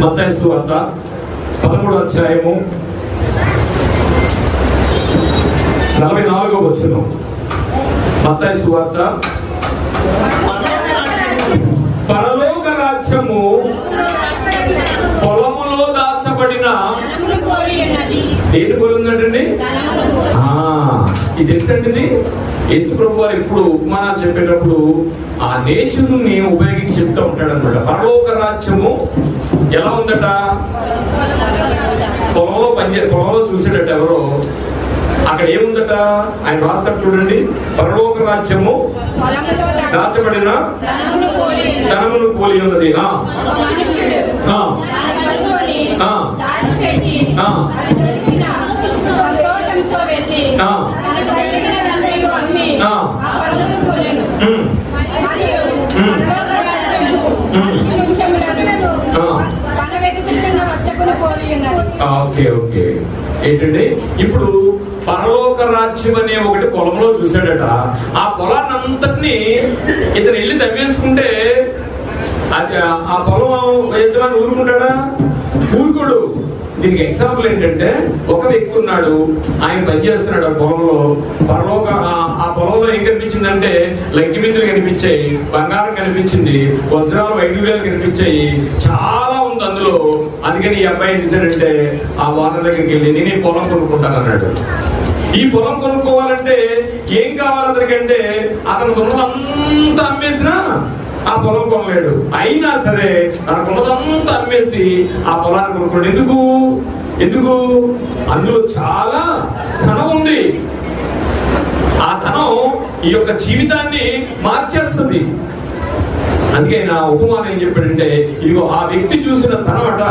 మత్తయి సువార్త 13వ అధ్యాయము 44వ వచనం. మత్తయి సువార్త పరలోక రాజ్యము పొలములో దాచబడిన దేని పోలి ఉందంటండి? ఇది తెలుసండి. ఇది యేసు ప్రభు వారు ఎప్పుడు ఉపమానా చెప్పేటప్పుడు ఆ నేచర్ని ఉపయోగించి చెప్తూ ఉంటాడు అనమాట. పరలోక రాజ్యము ఎలా ఉందట? పొలంలో చూసేటట్టు ఎవరో అక్కడ ఏముందట ఆయన రాస్తాడు చూడండి. పరలోక రాజ్యము దాచబడిన ధనమును పోలి ఉన్నది. Okay okay. ఏంటండి ఇప్పుడు పరలోక రాజ్యం అనే ఒకటి పొలంలో చూశాడట. ఆ పొలాన్ని అంతటినీ ఇతను వెళ్ళి తవ్వేసుకుంటే అది ఆ పొలం యజమాని ఊరుకుంటాడా? ఊరుకోడు. దీనికి ఎగ్జాంపుల్ ఏంటంటే, ఒక వ్యక్తి ఉన్నాడు, ఆయన పనిచేస్తున్నాడు ఆ పొలంలో. ఆ పొలంలో ఏం కనిపించిందంటే లగ్గి బిందులు కనిపించాయి, బంగారం కనిపించింది, వజ్రాలు వైడూర్యాలు కనిపించాయి, చాలా ఉంది అందులో. అందుకని ఈ అబ్బాయి ఏం చేశాడంటే ఆ ఓనర్ దగ్గరికి వెళ్ళి నేను ఈ పొలం కొనుక్కుంటాను అన్నాడు. ఈ పొలం కొనుక్కోవాలంటే ఏం కావాలి అతనికంటే అతను ఉన్నదంతా అమ్మేసినా ఆ పొలం కొనలేడు. అయినా సరే తనకున్నదంతా అమ్మేసి ఆ పొలాన్ని కొనుక్కోడు. ఎందుకు? అందులో చాలా ధనం ఉంది. ఆ ధనం ఈ యొక్క జీవితాన్ని మార్చేస్తుంది. అందుకే నా ఉపమానం ఏం చెప్పాడంటే, ఇదిగో ఆ వ్యక్తి చూసిన ధనమట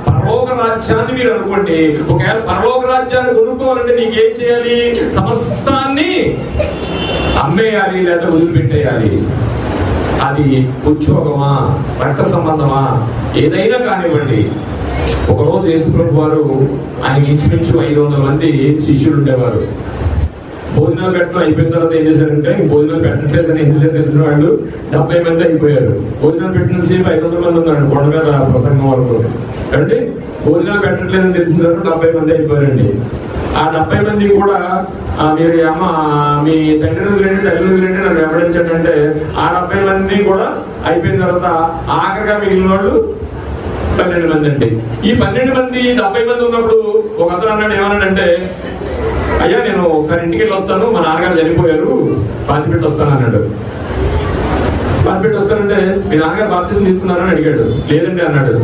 పరలోక రాజ్యాన్ని మీరు అనుకోండి. ఒకవేళ పరలోక రాజ్యాన్ని కొనుక్కోవాలంటే నీకేం చేయాలి? సమస్తాన్ని అమ్మేయాలి, లేదా వదిలిపెట్టేయాలి. అది ఉద్యోగమా, రక్త సంబంధమా, ఏదైనా కానివ్వండి. ఒకరోజు యేసు ప్రభు వారు ఆయనకి ఇంచుమించు 500 మంది శిష్యులు ఉండేవారు. భోజనాలు పెట్టడం అయిపోయిన తర్వాత ఏం చేశారంటే, భోజనాలు పెట్టట్లేదని ఏం చేశారు తెలిసిన వాళ్ళు 70 మంది అయిపోయారు. భోజనాలు పెట్టిన సేపు 500 మంది ఉన్నాడు కొండ మీద ప్రసంగం వరకు. అంటే భోజనాలు పెట్టట్లేదని తెలిసిన తర్వాత 70 మంది అయిపోయారండి. ఆ 70 మంది కూడా మీరు అమ్మ మీ తండ్రి నన్ను వెంబడించండి. ఆ 70 మంది కూడా అయిపోయిన తర్వాత ఆఖరిగా మిగిలిన వాళ్ళు 12 మంది అండి. ఈ 12 మంది 70 మంది ఉన్నప్పుడు ఒక అతను అన్నాడు, ఏమన్నాడంటే, అయ్యా నేను ఒకసారి ఇంటికి వెళ్ళి వస్తాను, మా నాన్నగారు చనిపోయారు, పాతిపెట్టి వస్తాను అన్నాడు. పాతిపెట్టి వస్తానంటే మీ నాన్నగారు బాప్తిసం తీసుకున్నారని అడిగాడు. లేదండి అన్నాడు.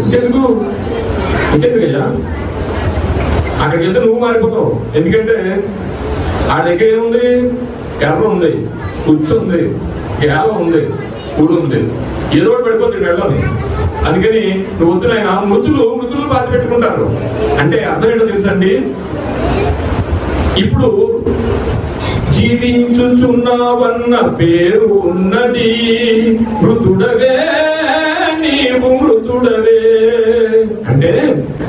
ఇంకెందుకయ్యా? అక్కడికి వెళ్తే నువ్వు మారిపోతావు. ఎందుకంటే ఆ దగ్గర ఏముంది? ఎర్ర ఉంది, కుచ్చు ఉంది, గేల ఉంది, ఊడు ఉంది, ఏదో ఒకటి పడిపోతుంది వెళ్ళని. అందుకని నువ్వు వద్దు ఆయన మృతులు పాతి పెట్టుకుంటారు. అంటే అర్థం ఏంటో తెలుసండి? ఇప్పుడు జీవించుచున్నావన్న పేరు ఉన్నది, మృతుడవే నీవు మృతుడవే. అంటే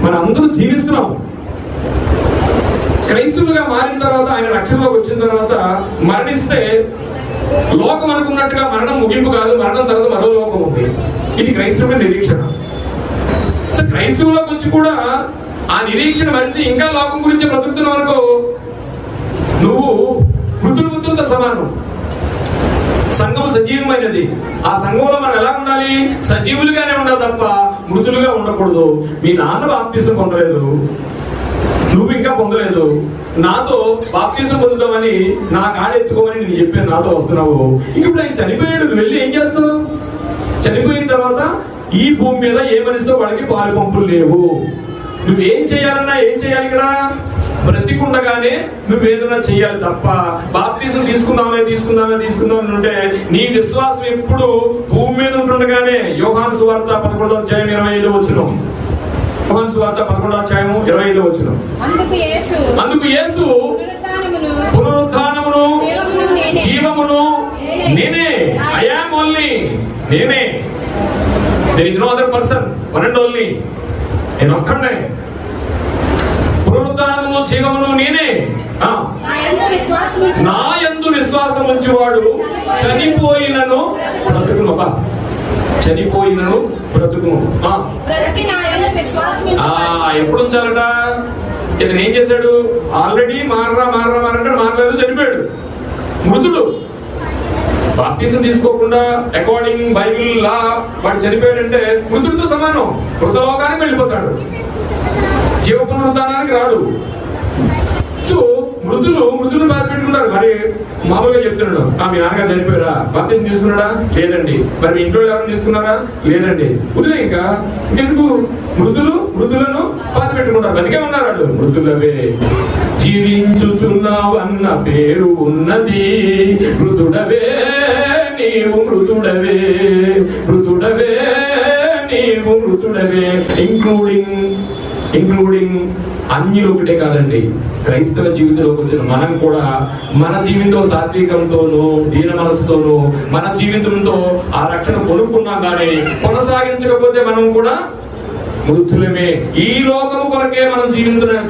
మనం అందరూ జీవిస్తున్నాం. క్రైస్తవులుగా మారిన తర్వాత, ఆయన రక్షణలోకి వచ్చిన తర్వాత మరణిస్తే లోకం అనుకున్నట్టుగా మరణం ముగింపు కాదు, మరణం తర్వాత మరో లోకం ఉంది. ఇది క్రైస్తవుల నిరీక్షణ. సో క్రైస్తవులకు వచ్చి కూడా ఆ నిరీక్షణ మరిచి ఇంకా లోకం గురించి బ్రతుకుతున్నావు అనుకో, నువ్వు మృతులతో సమానం. సంఘం సజీవమైనది. ఆ సంఘంలో మనం ఎలా ఉండాలి? సజీవులుగానే ఉండాలి తప్ప మృతులుగా ఉండకూడదు. మీ నాన్న బాప్తిసం పొందలేదు, నువ్వు ఇంకా పొందలేదు, నాతో బాప్తిసం పొందుతామని నా కాడెత్తుకోమని నేను చెప్పాను, నాతో వస్తున్నావు. ఇప్పుడు ఆయన చనిపోయాడు, నువ్వు వెళ్ళి ఏం చేస్తావు? చనిపోయిన తర్వాత ఈ భూమి మీద ఏ మనిషితో వాడికి పాలు పంపులు లేవు. నువ్వేం చేయాలన్నా ఏం చేయాలి? ఇక్కడ బ్రతికుండగానే నువ్వు ఏదైనా చెయ్యాలి తప్ప బాప్తిసం తీసుకుందామని ఉంటే నీ విశ్వాసం ఎప్పుడు భూమి మీద ఉంటుండగానే. యోహాను సువార్త 11వ అధ్యాయం 25వ వచనం. యోహాను సువార్త 11వ అధ్యాయం 25వ వచనం. అందుకు యేసు పునరుత్థానమును జీవమును నేనే. I am only. నేనే. There is no other person, one and only. నేను ఒక్కడే. పునరుత్థానమును జీవమును నేనే. నా యందు విశ్వాసం ఉంచువాడు చనిపోయినను బ్రతుకును. చనిపోయినను బ్రతుకును. ఎప్పుడు ఉంచాలట? ఇతను ఏం చేశాడు? ఆల్రెడీ మారంటే మారలేదు, చనిపోయాడు, మృతుడు. బాప్టిజం తీసుకోకుండా అకార్డింగ్ బైబిల్ లా వాడు చనిపోయాడంటే మృతుడితో సమానం. మృతలోకానికి వెళ్ళిపోతాడు, జీవ పునరుద్ధానానికి రాడు. సో మృతులు బాధ పెట్టుకుంటారు. మరి మామూలుగా చెప్తున్నాడు, మీ నాన్నగారు చనిపోయారా? బాప్టిజం తీసుకున్నాడా? లేదండి. మరి మీ ఇంట్లో ఎవరైనా తీసుకున్నారా? లేదండి. వదిలే, ఇంకా ఇంకెందుకు? మృతులను బాధ పెట్టుకుంటారు. బతికే ఉన్నారు వాళ్ళు. మృతులవే జీవించుచున్నావన్న పేరు ఉన్నది, మృతుడవే నీవు, మృతుడవే నీవు, మృతుడవే. ఇంక్లూడింగ్ అన్యులు ఒకటే కాదండి, క్రైస్తవ జీవితంలోకి వచ్చిన మనం కూడా మన జీవితంలో సాత్వికంతోనూ దీన మనసుతోనూ మన జీవితంతో ఆ రక్షణ కొనుక్కున్నాం, కానీ కొనసాగించకపోతే మనం కూడా మృతులమే. ఈ లోకము కొరకే మనం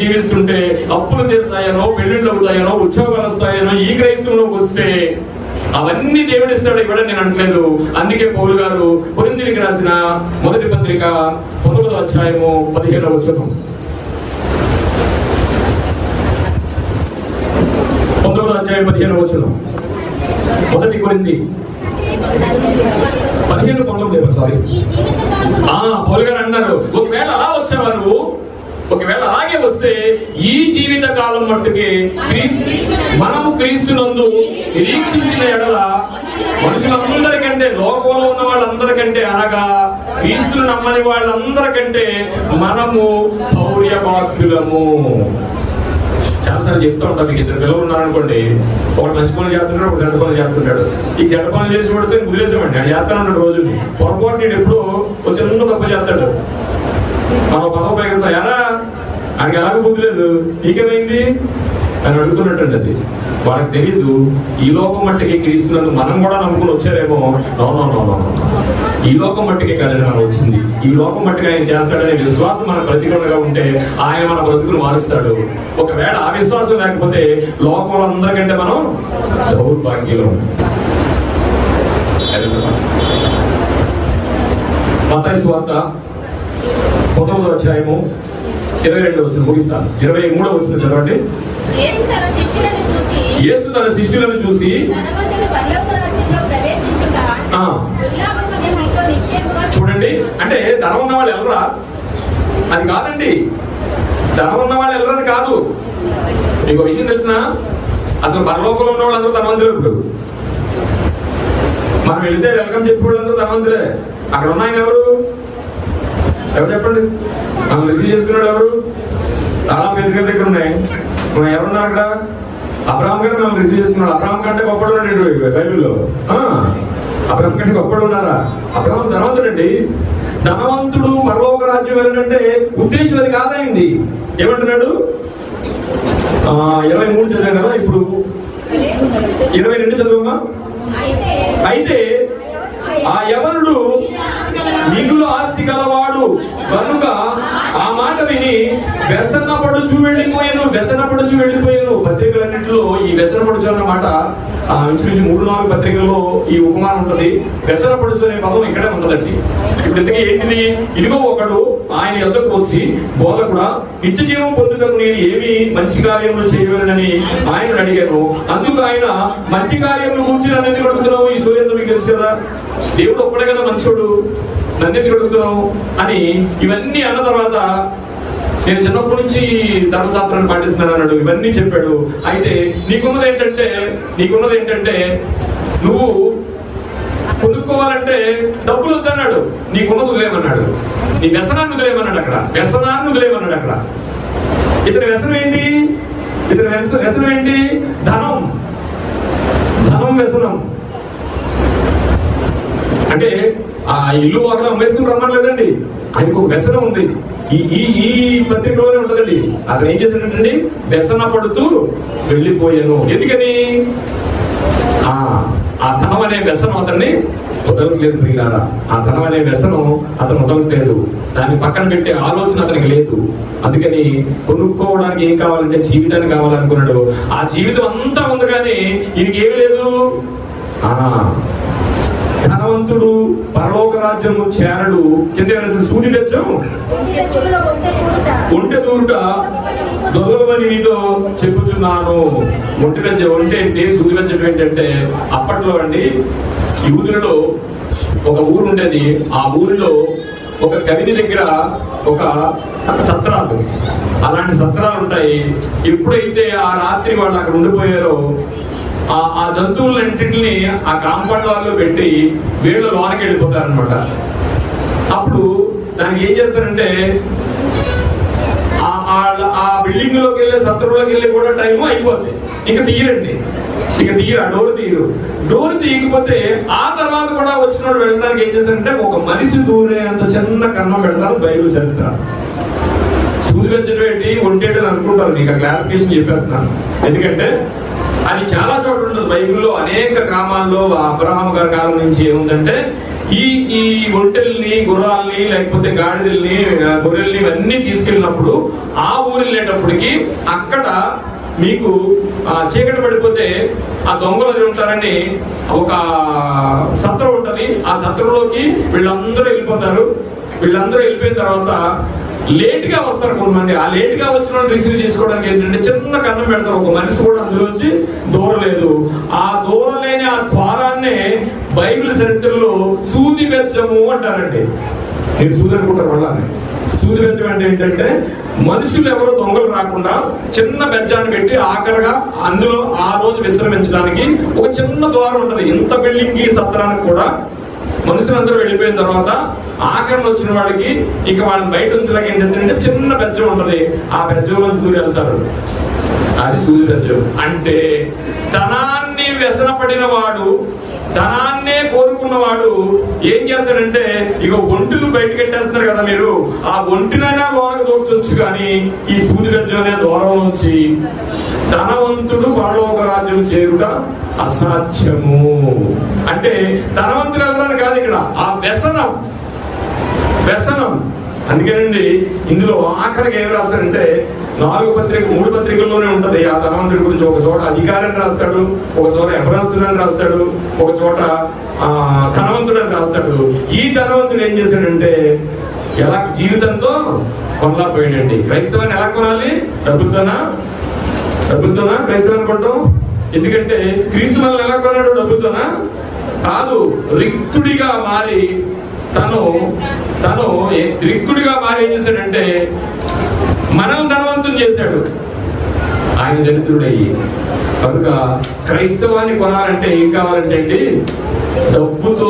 జీవిస్తుంటే అప్పులు తీరుతాయనో, పెళ్లిళ్ళు అవుతాయనో, ఉద్యోగాలు వస్తాయనో, ఈ క్రైస్తవంలోకి వస్తే అవన్నీ దేవుడిస్తాడు, ఇవ్వడం నేను అంటలేదు. అందుకే పౌలు గారు కొరింథీయులకు రాసిన మొదటి పత్రిక 9వ అధ్యాయము 15వ వచనం, 9వ అధ్యాయం 15వ వచనం, మొదటి కొరింథీ 15:19. సారీ, పౌలు గారు అన్నారు, ఒకవేళ అలా వచ్చేవారు, ఒకవేళ అలాగే వస్తే ఈ జీవిత కాలం మట్టుకి మనము క్రీస్తునందు నిరీక్షించిన ఎడల మనుషులందరికంటే, లోకంలో ఉన్న వాళ్ళందరికంటే, అనగా క్రీస్తును నమ్మని వాళ్ళందరికంటే మనము పౌర్యవాక్యులము. చాలాసార్లు చెప్తూ ఉంటాం, మీకు ఇద్దరు పిల్లలు ఉన్నారనుకోండి, ఒకటి మంచి పనులు చేస్తుంటాడు, ఒక చెడ్డ పనులు చేస్తుంటాడు. ఈ చెడ్డ పనులు చేసి పడితే వదిలేసామండి, ఆయన చేస్తాను రోజుని. పొరపాటు నేను ఎప్పుడు ఒక చిన్న తప్పు చేస్తాడు, మనం పదవ పైకి ఎలా ఆయనకి ఎలాగో బుద్ధి లేదు, నీకేమైంది అని అడుగుతున్నట్టు. అది వాళ్ళకి తెలీదు. ఈ లోకం మట్టికి క్రీస్తునందు మనం కూడా నమ్ముకుని వచ్చారేమో. నో, ఈ లోకం మట్టికే కాదని మనం వచ్చింది. ఈ లోకం మట్టికి ఆయన చేస్తాడనే విశ్వాసం మన ప్రతికూలంగా ఉంటే ఆయన మన బ్రతుకులు మారుస్తాడు. ఒకవేళ ఆ విశ్వాసం లేకపోతే లోకంలో అందరికంటే మనం దౌర్భాగ్యులం. మత్తయి సువార్త 9వ అధ్యాయము 22వ వచనం ముగిస్తాను. 23వ వచనం చదవండి. యేసు తన శిష్యులను చూసి, చూడండి, అంటే ధనం ఉన్న వాళ్ళు వెళ్ళరా అది కాదండి, ధనం ఉన్న వాళ్ళు వెళ్ళరని కాదు. మీకు విషయం తెలిసిన, అసలు పరలోకంలో ఉన్న వాళ్ళందరూ ధనవంతులు. ఇప్పుడు మనం వెళ్తే వెల్కమ్ చెప్పే వాళ్ళందరూ ధనవంతులే. అక్కడ ఉన్నాయని ఎవరు చెప్పండి? మనం రిసీవ్ చేసుకున్నాడు ఎవరు? చాలా పెద్ద దగ్గర ఉన్నాయి. ఎవరున్నారు అక్కడ? అబ్రహాం గారు మనం రిసీవ్ చేసుకున్నాడు. అబ్రహాం కంటే గొప్పడు ఉన్నాడు బైబిల్లో. అబ్రహాం కంటే గొప్పడు ఉన్నారా? అబ్రహాం ధనవంతుడండి. ధనవంతుడు పరలోక రాజ్యం వెళ్ళాలంటే ఉద్దేశం అది కాదైంది. ఏమంటున్నాడు? 23 చదివాం కదా, ఇప్పుడు 22 చదువమ్మా. అయితే ఆ యవనుడు మిగులు ఆస్తి గలవాడు కనుక ఆ మాట విని వ్యసనపడుచు వెళ్ళిపోయాను. పత్రికలన్నింటిలో ఈ వ్యసనపడుచు అన్న మాట 3-4 పత్రికల్లో ఈ ఉపమానం ఉంటది. వ్యసనపడుచు అనే పదం ఇక్కడే ఉంటదండి. ఇప్పుడు ఇంతకీ ఏంటిది? ఇదిగో ఒకడు ఆయన ఎద్దకు వచ్చి, బోధకుడా, నిత్య జీవం పొందుటకు నేను ఏమి మంచి కార్యములు చేయవలనని ఆయన అడిగాను. అందుకు ఆయన, మంచి కార్యములు గురించి నన్ను ఎందుకు అడుగుతున్నావు? ఈ సూర్యంతో మీకు తెలుసు కదా, దేవుడు ఒక్కడే కదా మంచోడు, నన్ను ఎందుకు అడుగుతున్నావు అని ఇవన్నీ అన్న తర్వాత, నేను చిన్నప్పటి నుంచి ధర్మశాస్త్రాన్ని పాటిస్తున్నాను అన్నాడు. ఇవన్నీ చెప్పాడు. అయితే నీకున్నది ఏంటంటే నువ్వు కొనుక్కోవాలంటే డబ్బులు వద్దన్నాడు, నీకున్నది వదిలేమన్నాడు, నీ వ్యసనాన్ని వదిలేమన్నాడు. అక్కడ ఇతని వ్యసనం ఏంటి? ధనం వ్యసనం. అంటే ఆ ఇల్లు వాకలు అమ్మేసుకుని రమ్మలేదండి, ఆయనకు ఒక వ్యసనం ఉంది. ఈ పత్రికలోనే ఉంటదండి. అతను ఏం చేశాడంటే వ్యసన పడుతూ వెళ్ళిపోయాను. ఎందుకని? ఆ ధనం అనే వ్యసనం అతన్ని వదలట్లేదు. ప్రియులారా, ఆ ధనం అనే వ్యసనం అతను వదలట్లేదు. దాన్ని పక్కన పెట్టే ఆలోచన అతనికి లేదు. అందుకని కొనుక్కోవడానికి ఏం కావాలంటే జీవితాన్ని కావాలనుకున్నాడు. ఆ జీవితం అంతా ఉంది కానీ ఈయనకి ఏమి లేదు. ధనవంతుడు పరలోక రాజ్యము చేరడు. కింద సూది బెచ్చం ఒంటె దూరుట దొంగలమని నీతో చెప్పుచున్నాను. ఒంటె బెచ్చ ఒంటె ఏంటి, సూది బెచ్చం ఏంటంటే, అప్పట్లో అండి యూదులలో ఒక ఊరు ఉండేది. ఆ ఊరిలో ఒక కవిని దగ్గర ఒక సత్రాలు, అలాంటి సత్రాలు ఉంటాయి. ఎప్పుడైతే ఆ రాత్రి వాళ్ళు అక్కడ ఉండిపోయారో ఆ జంతువులన్నింటినీ ఆ కాంపౌండ్ వాళ్ళలో పెట్టి వీళ్ళు లోనకి వెళ్ళిపోతారనమాట. అప్పుడు దానికి ఏం చేస్తారంటే, ఆ బిల్డింగ్ లోకి వెళ్ళే సత్రంలోకి వెళ్ళి కూడా టైం అయిపోద్ది, ఇంకా తీయరండి, ఇక తీయరు, ఆ డోర్ తీయరు. డోర్ తీయకపోతే ఆ తర్వాత కూడా వచ్చిన వెళ్ళడానికి ఏం చేస్తారంటే, ఒక మనిషి దూరే అంత చిన్న కన్నం పెడతారు. బైబిల్ చరిత్ర సూది వెచ్చడం ఏంటి, ఒంటేటని అనుకుంటారు. మీకు క్లారిఫికేషన్ చెప్పేస్తున్నాను, ఎందుకంటే అది చాలా చోట్ల ఉంటుంది బైబిల్లో. అనేక గ్రామాల్లో అబ్రహాం గారి కాలం నుంచి ఏముందంటే, ఈ ఒంటెల్ని, గుర్రాల్ని, లేకపోతే గాడిదల్ని, గొర్రెల్ని ఇవన్నీ తీసుకెళ్ళినప్పుడు ఆ ఊరు వెళ్ళేటప్పటికి అక్కడ మీకు చీకటి పడిపోతే ఆ దొంగలు అది ఉంటారని ఒక సత్రం ఉంటది. ఆ సత్రంలోకి వీళ్ళందరూ వెళ్ళిపోతారు. వీళ్ళందరూ వెళ్ళిపోయిన తర్వాత లేట్ గా వస్తారు కొంతమంది. ఆ లేట్ గా వచ్చిన వాళ్ళు రిసీవ్ చేసుకోవడానికి ఏంటంటే చిన్న కన్నం పెడతారు. ఒక మనిషి కూడా అందులోంచి దూరలేదు. ఆ దూరం లేని ఆ ద్వారాన్నే బైబిల్ చరిత్రలో సూది బెచ్చము అంటారండి. మీరు సూది అనుకుంటారు వాళ్ళని. సూది బెచ్చం అంటే ఏంటంటే, మనుషులు ఎవరో దొంగలు రాకుండా చిన్న బెజ్జాన్ని పెట్టి ఆఖరిగా అందులో ఆ రోజు విశ్రమించడానికి ఒక చిన్న ద్వారం ఉంటది. ఇంత బిల్డింగ్ కి సత్రానికి కూడా మనుషులందరూ వెళ్ళిపోయిన తర్వాత ఆఖరణ వచ్చిన వాడికి ఇక వాళ్ళని బయట ఉంచలేక ఏంటంటే చిన్న బెజ్జం ఉంటది. ఆ బెజ్జంలో దూరి వెళ్తారు. అది సూది బెజ్జం అంటే, ధనాన్ని వ్యసనపడిన వాడు, ధనాన్నే కోరుకున్నవాడు ఏం చేస్తాడంటే, ఇక ఒంటిని బయటకు పెట్టేస్తున్నారు కదా మీరు, ఆ ఒంటినైనా లోనకు దూర్చొచ్చు, కానీ ఈ సూది బెజ్జం అనే దూరం నుంచి ధనవంతుడు పరలోక రాజ్యం చేరుట అసాధ్యము. అంటే ధనవంతులు వెళ్ళడానికి కాదు ఇక్కడ, ఆ వ్యసనం. అందుకేనండి ఇందులో ఆఖరికి ఏం రాస్తారంటే, 3 పత్రికల్లోనే ఉంటది ఆ ధనవంతుడి గురించి. ఒక చోట అధికారిని రాస్తాడు, ఒక చోట యవనస్తుడని రాస్తాడు, ఒక చోట ధనవంతుడని రాస్తాడు. ఈ ధనవంతుడు ఏం చేశాడంటే, ఎలా జీవితంతో కొనలా పోయాడండి. క్రైస్తవాన్ని ఎలా కొనాలి? డబ్బులతోనా క్రైస్తవాన్ని కొనడం? ఎందుకంటే క్రీస్తు మనల్ని ఎలా కొన్నాడు? డబ్బులతోనా కాదు. రిక్తుడిగా మారి తను రిక్తుడిగా మారి ఏం చేశాడంటే, మనం ధనవంతులు చేశాడు ఆయన దరిద్రుడయ్యి. కనుక క్రైస్తవాన్ని కొనాలంటే ఏం కావాలంటే అండి, డబ్బుతో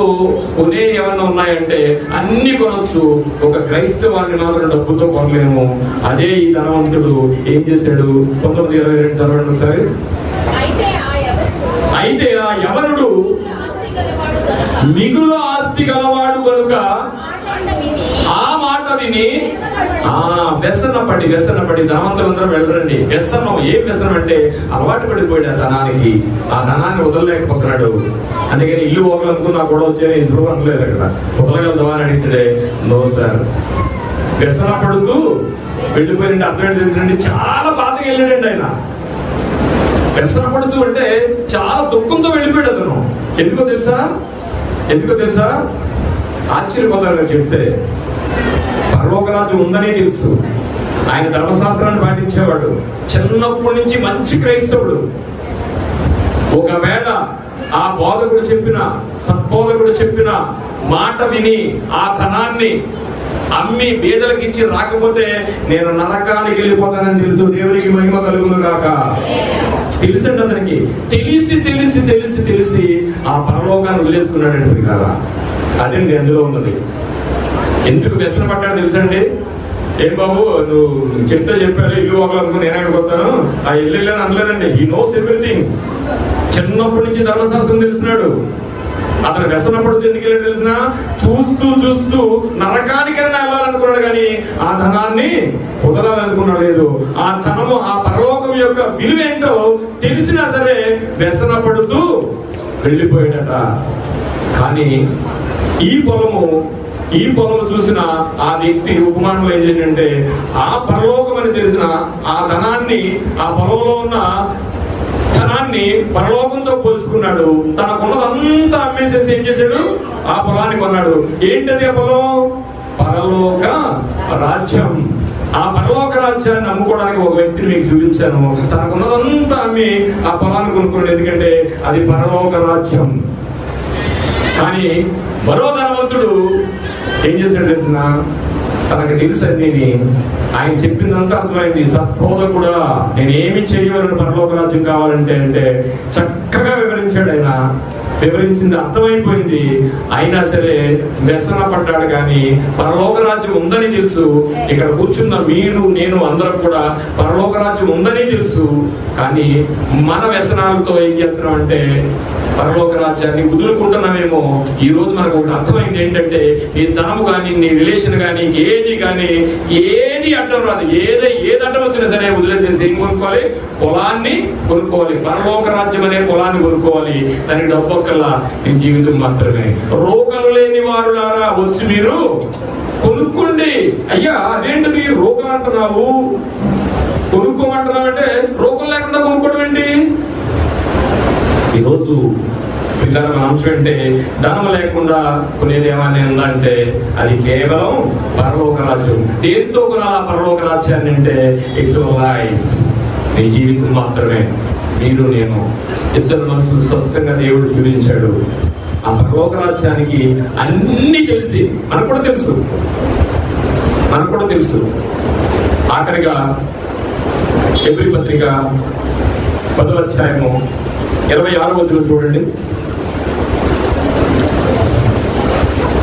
కొనే ఏమన్నా ఉన్నాయంటే అన్ని కొనొచ్చు. ఒక క్రైస్తవాన్ని మాత్రం డబ్బుతో కొనలేము. అదే ఈ ధనవంతుడు ఏం చేశాడు? 19:22 చదవండి ఒకసారి. అయితే ఆ యవనుడు మిగులు ఆస్తి గలవాడు కనుక ఆ మాట విని వ్యసనపడి ధనవంతులందరూ వెళ్ళరండి. వ్యసనం, ఏం వ్యసనం అంటే అలవాటు పడిపోయాడు ఆ ధనానికి. ఆ ధనాన్ని వదలలేకపోతున్నాడు. అందుకని ఇల్లు పోగలనుకున్నా కూడా వచ్చే ఇసులు అనలేదు. అక్కడ వదలగలదా అని అడిగితే నో సార్. వ్యసన పడుతూ వెళ్ళిపోయినండి. అర్థం ఏంటంటే చాలా బాధగా వెళ్ళాడండి ఆయన. వ్యసన పడుతూ అంటే చాలా దుఃఖంతో వెళ్ళిపోయాడు అతను. ఎందుకో తెలుసా? ఆశ్చర్యపోతారు చెప్తే. పరలోకరాజు ఉందని తెలుసు. ఆయన ధర్మశాస్త్రాన్ని పాటించేవాడు. చిన్నప్పటి నుంచి మంచి క్రైస్తవుడు. ఒకవేళ ఆ సద్బోధకుడు చెప్పిన మాట విని ఆ ధనాన్ని అమ్మి బీదలకు ఇచ్చి రాకపోతే నేను నరకానికి వెళ్ళిపోతానని తెలుసు. దేవునికి మహిమ కలుగును గాక. తెలుసండి అతనికి. తెలిసి ఆ పరలోకాన్ని వదిలేసుకున్నాడండి కదా. అదండి అందులో ఉన్నది. ఎందుకు వ్యసన పడ్డాడు తెలుసండి? ఏం బాబు నువ్వు చెప్పారు ఇల్లు ఒకరు నేను ఎక్కడికి వస్తాను, ఆ ఇల్లు వెళ్ళని అనలేదండి. ఈ నోస్ ఎవ్రీథింగ్. చిన్నప్పటి నుంచి ధర్మశాస్త్రం తెలిసినాడు. అతను వ్యసనపడుతూ ఎందుకు వెళ్ళాడు తెలిసిన? చూస్తూ నరకానికైనా వెళ్ళాలనుకున్నాడు, కానీ ఆ ధనాన్ని వదలాలనుకున్నాడు లేదు. ఆ ధనము, ఆ పరలోకం యొక్క విలువ ఏంటో తెలిసినా సరే వ్యసనపడుతూ వెళ్ళిపోయాడట. కానీ ఈ పొలము చూసిన ఆ వ్యక్తి ఉపమానంలో ఏం చేయంటే, ఆ పరలోకం అని తెలిసిన ఆ ధనాన్ని, ఆ పొలంలో ఉన్న ధనాన్ని పరలోకంతో పోల్చుకుంటాడు. తెచ్చుకున్నాడు. తనకున్నదంతా అమ్మేసేసి ఏం చేశాడు? ఆ పొలాన్ని కొన్నాడు. ఏంటది ఆ పొలం? పరలోక రాజ్యం. ఆ పరలోక రాజ్యాన్ని నమ్ముకోవడానికి ఒక వ్యక్తిని మీకు చూపించాను. తనకున్నదంతా అమ్మి ఆ పొలాన్ని కొనుక్కున్నాడు, ఎందుకంటే అది పరలోక రాజ్యం. కానీ మరో ధనవంతుడు ఏం చేశాడు తెలిసిన? తనకు తెలుసని ఆయన చెప్పిందంతా అర్థమైంది. సత్బోధకుడా, నేను ఏమి చేయవలను పరలోక రాజ్యం కావాలంటే అంటే చక్కగా వివరించాడు. ఆయన వివరించింది అర్థమైపోయింది. అయినా సరే వ్యసన పడ్డాడు. కానీ పరలోక రాజ్యం ఉందని తెలుసు. ఇక్కడ కూర్చున్న మీరు నేను అందరం కూడా పరలోక రాజ్యం ఉందని తెలుసు. కానీ మన వ్యసనాలతో ఏం చేస్తున్నాం అంటే పరలోక రాజ్యాన్ని వదులుకుంటున్నామేమో. ఈ రోజు మనకు ఒకటి అర్థమైంది ఏంటంటే, నీ ధనము కానీ నీ రిలేషన్ కానీ ఏది అడ్డం రాదు. ఏది అడ్డం వచ్చినా సరే వదిలేసేసి ఏం కొనుక్కోవాలి? పొలాన్ని కొనుక్కోవాలి. పరలోక రాజ్యం అనే పొలాన్ని కొనుక్కోవాలి. దానికి డబ్బు ఒక్కల్లా నీ జీవితం మాత్రమే. రోగలు లేని వారులారా వచ్చి మీరు కొనుక్కోండి. అయ్యా అదేంటిది రోగం అంటున్నావు, కొనుక్కోమంటున్నావు అంటే రోగం లేకుండా కొనుక్కోవడం ఏంటి? ఈరోజు పిల్లల అంశం అంటే ధనం లేకుండా కొనేది ఏమని ఉందంటే అది కేవలం పరలోక రాజ్యం. దేంతో కొనాలి ఆ పరలోక రాజ్యాన్ని అంటే ఇట్స్ లైఫ్, నీ జీవితం మాత్రమే. మీరు నేను ఇద్దరు మనసులు స్పష్టంగా దేవుడు చూపించాడు. ఆ పరలోక రాజ్యానికి అన్ని తెలిసి మనకు కూడా తెలుసు. ఆఖరిగా హెబ్రీ పత్రిక 10వ అధ్యాయము 26వ వచనం చూడండి.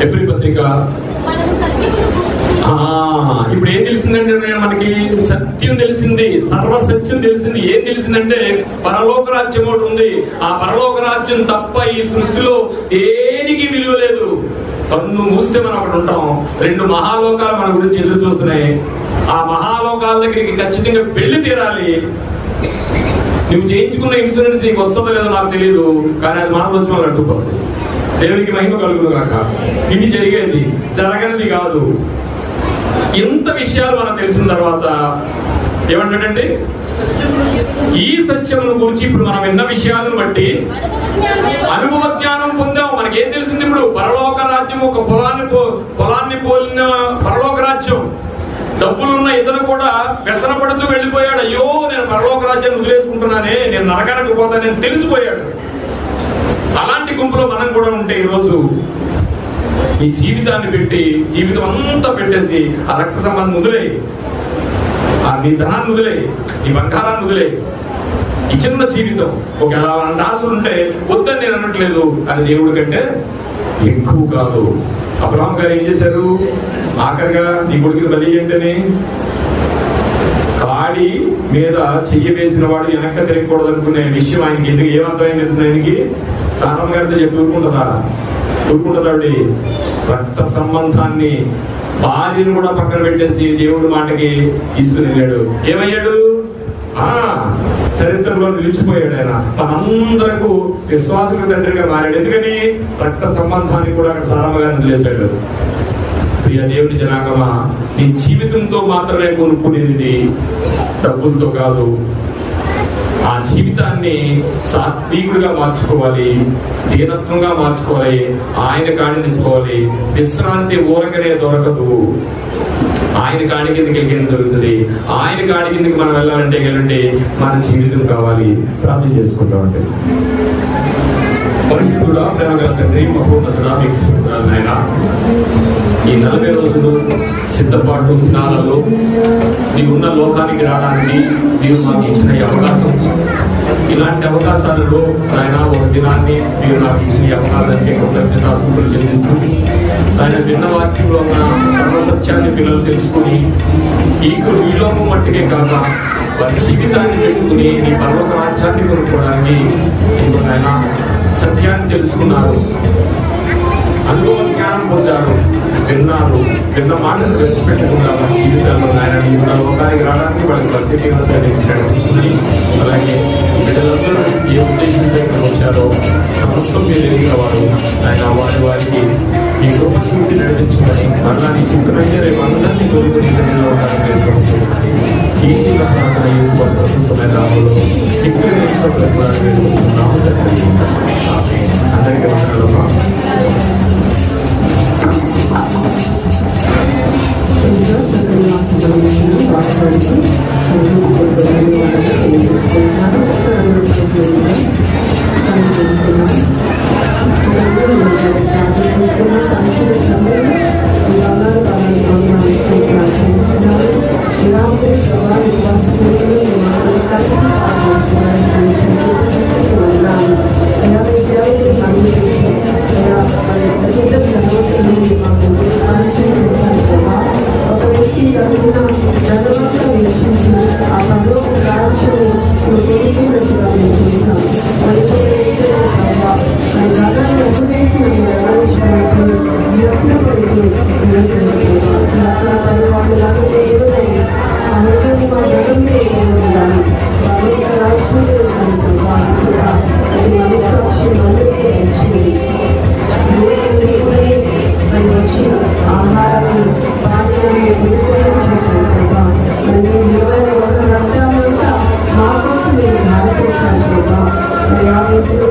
హెబ్రీ పత్రిక ఇప్పుడు ఏం తెలిసిందంటే మనకి సత్యం తెలిసింది, సర్వసత్యం తెలిసింది. ఏం తెలిసిందంటే పరలోక రాజ్యం ఒకటి ఉంది. ఆ పరలోక రాజ్యం తప్ప ఈ సృష్టిలో ఏనికి విలువ లేదు. కన్ను మూస్తే మనం అక్కడ ఉంటాం. 2 మహాలోకాలు మన గురించి ఎదురు చూస్తున్నాయి. ఆ మహాలోకాల దగ్గరికి ఖచ్చితంగా వెళ్ళి తీరాలి. నువ్వు చేయించుకున్న ఇన్సూరెన్స్ నీకు వస్తుందో లేదో నాకు తెలియదు, కానీ అది మాత్రం వచ్చి వాళ్ళు అడ్డుకోవాలి. దేవునికి మహిమ కలుగును కాక. ఇది జరిగేది, జరగనిది కాదు. ఇంత విషయాలు మనం తెలిసిన తర్వాత ఏమంటాడండి? ఈ సత్యమును గురించి ఇప్పుడు మనం విన్న విషయాలను బట్టి అనుభవ జ్ఞానం పొందాం. మనకేం తెలిసింది? ఇప్పుడు పరలోక రాజ్యం ఒక పొలాన్ని పోలిన పరలోక రాజ్యం. డబ్బులున్న ఇతను కూడా వ్యసన పడుతూ వెళ్ళిపోయాడు. అయ్యో నేను పరలోక రాజ్యాన్ని వదిలేసుకుంటున్నానే, నేను నరకానికి పోతానని తెలిసిపోయాడు. అలాంటి గుంపులో మనం కూడా ఉంటే ఈరోజు ఈ జీవితాన్ని పెట్టి జీవితం అంతా పెట్టేసి ఆ రక్త సంబంధం వదిలే, ఆ నీ ధనాన్ని వదిలే, నీ బంగారాన్ని వదిలే. ఈ చిన్న జీవితం ఒక ఆశలు ఉంటే వద్దని నేను అనట్లేదు, అది దేవుడి కంటే ఎక్కువ కాదు. అబ్రహాం గారు ఏం చేశారు? ఆఖరిగా నీ కొడుకుని బలి ఏంటని కాడి మీద చెయ్యి వేసిన వాడు వెనక్కి తిరగకూడదు అనుకునే విషయం ఆయనకి ఎందుకు ఏమర్థమైంది తెలుసు? ఆయనకి సారమ్మ గారితో చెప్పి ఊరుకుంటుందాండి. రక్త సంబంధాన్ని భార్యను కూడా పక్కన పెట్టేసి దేవుడి మాటకి తీసుకుని వెళ్ళాడు. ఏమయ్యాడు? చరిత్రలో నిలిచిపోయాడు. ఆయన మనందరకు విశ్వాసకు తండ్రిగా మారాడు. ఎందుకని? రక్త సంబంధాన్ని కూడా అక్కడ సారమ్మ గారిని వదిలేశాడు. ప్రియ దేవుడి జనాంగమా, నీ జీవితంతో మాత్రమే కొనుక్కునేది, డబ్బులతో కాదు. ఆ జీవితాన్ని సాత్వికుడిగా మార్చుకోవాలి, దీనత్వంగా మార్చుకోవాలి, ఆయన కాడి నించుకోవాలి. విశ్రాంతి ఊరకనే దొరకదు, ఆయన కాడి కిందకి వెళ్ళి దొరుకుతుంది. ఆయన కాడి కిందకి మనం వెళ్ళాలంటే మన జీవితం కావాలి. ప్రార్థన చేసుకుంటామంటే పరిశుద్ధుడా, ప్రేమగల తండ్రి, మహోన్నతుడా, మీకు స్తోత్రాలు నాయనా. ఈ 40 రోజులు సిద్ధపాటు దినాలలో నీవున్న లోకానికి రావడానికి నీవు మాకు ఇచ్చిన ఈ అవకాశం, ఇలాంటి అవకాశాలలో ఆయన ఒక దినాన్ని మీరు నాకు ఇచ్చిన ఈ అవకాశానికి కృతజ్ఞతాస్తుతులు చెల్లిస్తుంది. ఆయన విన్న వాక్యంలో ఉన్న సర్వసత్యాన్ని పిల్లలు తెలుసుకుని ఈ లోకం మట్టుకే కాక వారి జీవితాన్ని పెట్టుకుని నీ పరలోక రాజ్యాన్ని కొనుక్కోవడానికి నీకు ఆయన సత్యాన్ని తెలుసుకున్నారు, అనుభవ జ్ఞానం పొందారు, విన్న మాటలు విడిచిపెట్టకుండా వారి జీవితాల్లో ఆయన ఉన్న లోకానికి రావడానికి వాళ్ళకి ప్రత్యేకంగా. అలాగే బిడ్డలందరూ ఏ ఉద్దేశంతో వచ్చారో సమస్తం మీరు ఎదిగిన వారు ఆయన వారికి ఈ రూపశక్తి నడిపించుకొని మరలా నీ చుట్టూ రేపు అందరినీ కోరుకుని ఈ చిన్న ప్రార్థన యేసు ప్రశస్తమైన నామములో ఇక్కడ నామము తండ్రి. ఆమేన్. అందరికీ వందనాలమ్మా.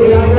Yeah.